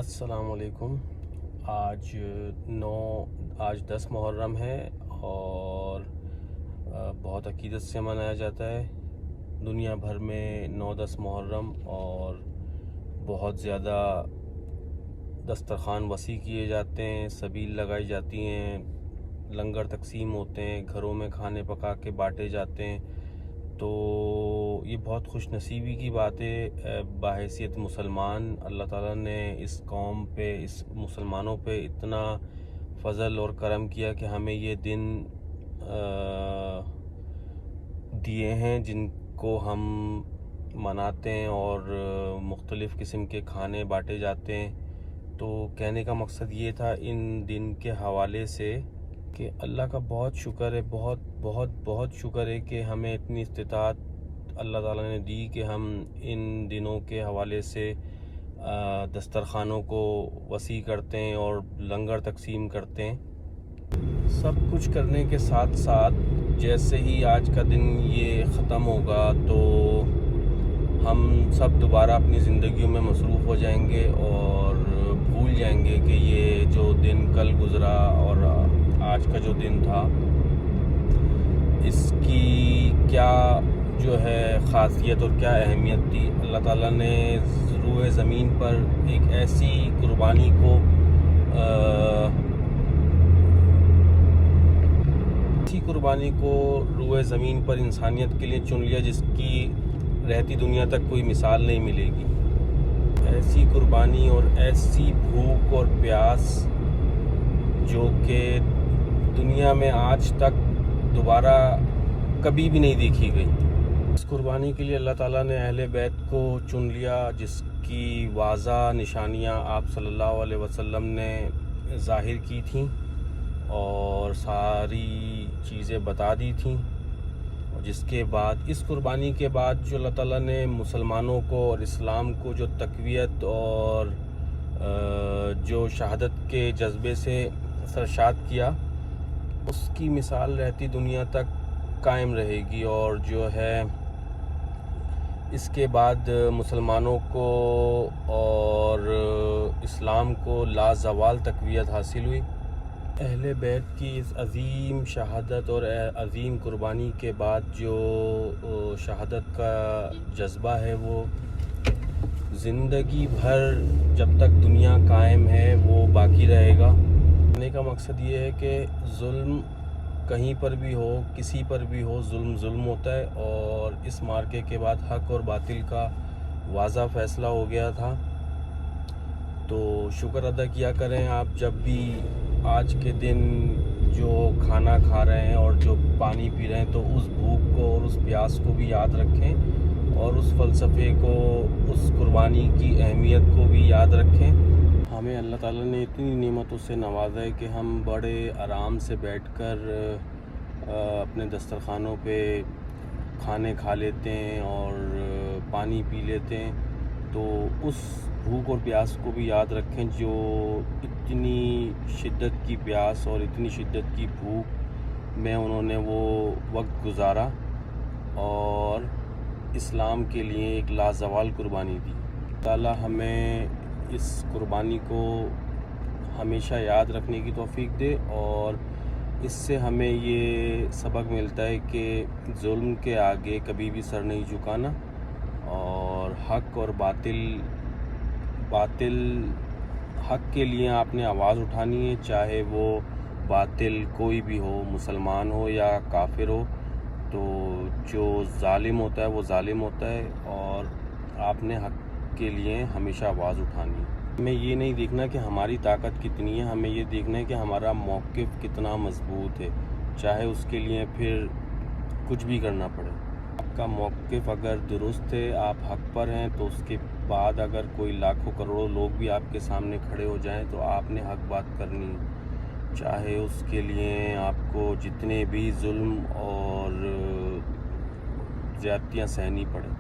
السلام علیکم۔ آج 10 محرم ہے اور بہت عقیدت سے منایا جاتا ہے دنیا بھر میں 9-10 محرم، اور بہت زیادہ دسترخوان وسیع کیے جاتے ہیں، سبیل لگائی جاتی ہیں، لنگر تقسیم ہوتے ہیں، گھروں میں کھانے پکا کے بانٹے جاتے ہیں۔ تو یہ بہت خوش نصیبی کی بات ہے بحیثیت مسلمان۔ اللہ تعالیٰ نے اس قوم پہ، اس مسلمانوں پہ اتنا فضل اور کرم کیا کہ ہمیں یہ دن دیے ہیں جن کو ہم مناتے ہیں، اور مختلف قسم کے کھانے بانٹے جاتے ہیں۔ تو کہنے کا مقصد یہ تھا ان دن کے حوالے سے کہ اللہ کا بہت شکر ہے، بہت بہت بہت شکر ہے کہ ہمیں اتنی استطاعت اللہ تعالیٰ نے دی کہ ہم ان دنوں کے حوالے سے دسترخوانوں کو وسیع کرتے ہیں اور لنگر تقسیم کرتے ہیں۔ سب کچھ کرنے کے ساتھ ساتھ جیسے ہی آج کا دن یہ ختم ہوگا تو ہم سب دوبارہ اپنی زندگیوں میں مصروف ہو جائیں گے اور بھول جائیں گے کہ یہ جو دن کل گزرا اور آج کا جو دن تھا اس کی کیا جو ہے خاصیت اور کیا اہمیت تھی۔ اللہ تعالیٰ نے روئے زمین پر ایک ایسی قربانی کو روئے زمین پر انسانیت کے لیے چن لیا جس کی رہتی دنیا تک کوئی مثال نہیں ملے گی۔ ایسی قربانی اور ایسی بھوک اور پیاس جو کہ دنیا میں آج تک دوبارہ کبھی بھی نہیں دیکھی گئی۔ اس قربانی کے لیے اللہ تعالیٰ نے اہل بیت کو چن لیا جس کی واضح نشانیاں آپ صلی اللہ علیہ وسلم نے ظاہر کی تھیں اور ساری چیزیں بتا دی تھیں، اور جس کے بعد اس قربانی کے بعد جو اللہ تعالیٰ نے مسلمانوں کو اور اسلام کو جو تقویت اور جو شہادت کے جذبے سے سرشاد کیا، اس کی مثال رہتی دنیا تک قائم رہے گی۔ اور جو ہے اس کے بعد مسلمانوں کو اور اسلام کو لازوال تقویت حاصل ہوئی۔ اہل بیت کی اس عظیم شہادت اور عظیم قربانی کے بعد جو شہادت کا جذبہ ہے وہ زندگی بھر جب تک دنیا قائم ہے وہ باقی رہے گا۔ کہنے کا مقصد یہ ہے کہ ظلم کہیں پر بھی ہو، کسی پر بھی ہو، ظلم ہوتا ہے، اور اس معرکے کے بعد حق اور باطل کا واضح فیصلہ ہو گیا تھا۔ تو شکر ادا کیا کریں آپ جب بھی آج کے دن جو کھانا کھا رہے ہیں اور جو پانی پی رہے ہیں، تو اس بھوک کو اور اس پیاس کو بھی یاد رکھیں اور اس فلسفے کو، اس قربانی کی اہمیت کو بھی یاد رکھیں۔ ہمیں اللہ تعالیٰ نے اتنی نعمتوں سے نوازا ہے کہ ہم بڑے آرام سے بیٹھ کر اپنے دسترخوانوں پہ کھانے کھا لیتے ہیں اور پانی پی لیتے ہیں۔ تو اس بھوک اور پیاس کو بھی یاد رکھیں جو اتنی شدت کی پیاس اور اتنی شدت کی بھوک میں انہوں نے وہ وقت گزارا اور اسلام کے لیے ایک لازوال قربانی دی۔ تعالیٰ ہمیں اس قربانی کو ہمیشہ یاد رکھنے کی توفیق دے، اور اس سے ہمیں یہ سبق ملتا ہے کہ ظلم کے آگے کبھی بھی سر نہیں جھکانا، اور حق اور حق کے لیے آپ نے آواز اٹھانی ہے، چاہے وہ باطل کوئی بھی ہو، مسلمان ہو یا کافر ہو۔ تو جو ظالم ہوتا ہے وہ ظالم ہوتا ہے، اور آپ نے حق کے لیے ہمیشہ آواز اٹھانی ہے۔ ہمیں یہ نہیں دیکھنا کہ ہماری طاقت کتنی ہے، ہمیں یہ دیکھنا ہے کہ ہمارا موقف کتنا مضبوط ہے، چاہے اس کے لیے پھر کچھ بھی کرنا پڑے۔ آپ کا موقف اگر درست ہے، آپ حق پر ہیں، تو اس کے بعد اگر کوئی لاکھوں کروڑوں لوگ بھی آپ کے سامنے کھڑے ہو جائیں تو آپ نے حق بات کرنی ہے، چاہے اس کے لیے آپ کو جتنے بھی ظلم اور زیادتیاں سہنی پڑیں۔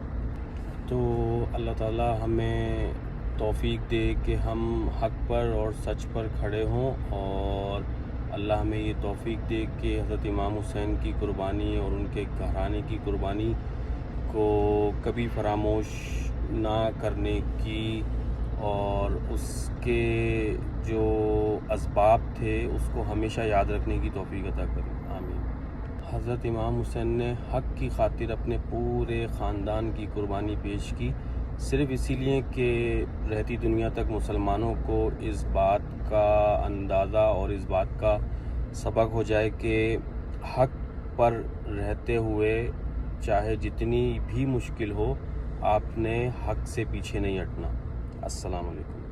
تو اللہ تعالیٰ ہمیں توفیق دے کہ ہم حق پر اور سچ پر کھڑے ہوں، اور اللہ ہمیں یہ توفیق دے کہ حضرت امام حسین کی قربانی اور ان کے گھرانے کی قربانی کو کبھی فراموش نہ کرنے کی اور اس کے جو اسباب تھے اس کو ہمیشہ یاد رکھنے کی توفیق عطا کرے، آمین۔ حضرت امام حسین نے حق کی خاطر اپنے پورے خاندان کی قربانی پیش کی، صرف اسی لیے کہ رہتی دنیا تک مسلمانوں کو اس بات کا اندازہ اور اس بات کا سبق ہو جائے کہ حق پر رہتے ہوئے چاہے جتنی بھی مشکل ہو، آپ نے حق سے پیچھے نہیں ہٹنا۔ السلام علیکم۔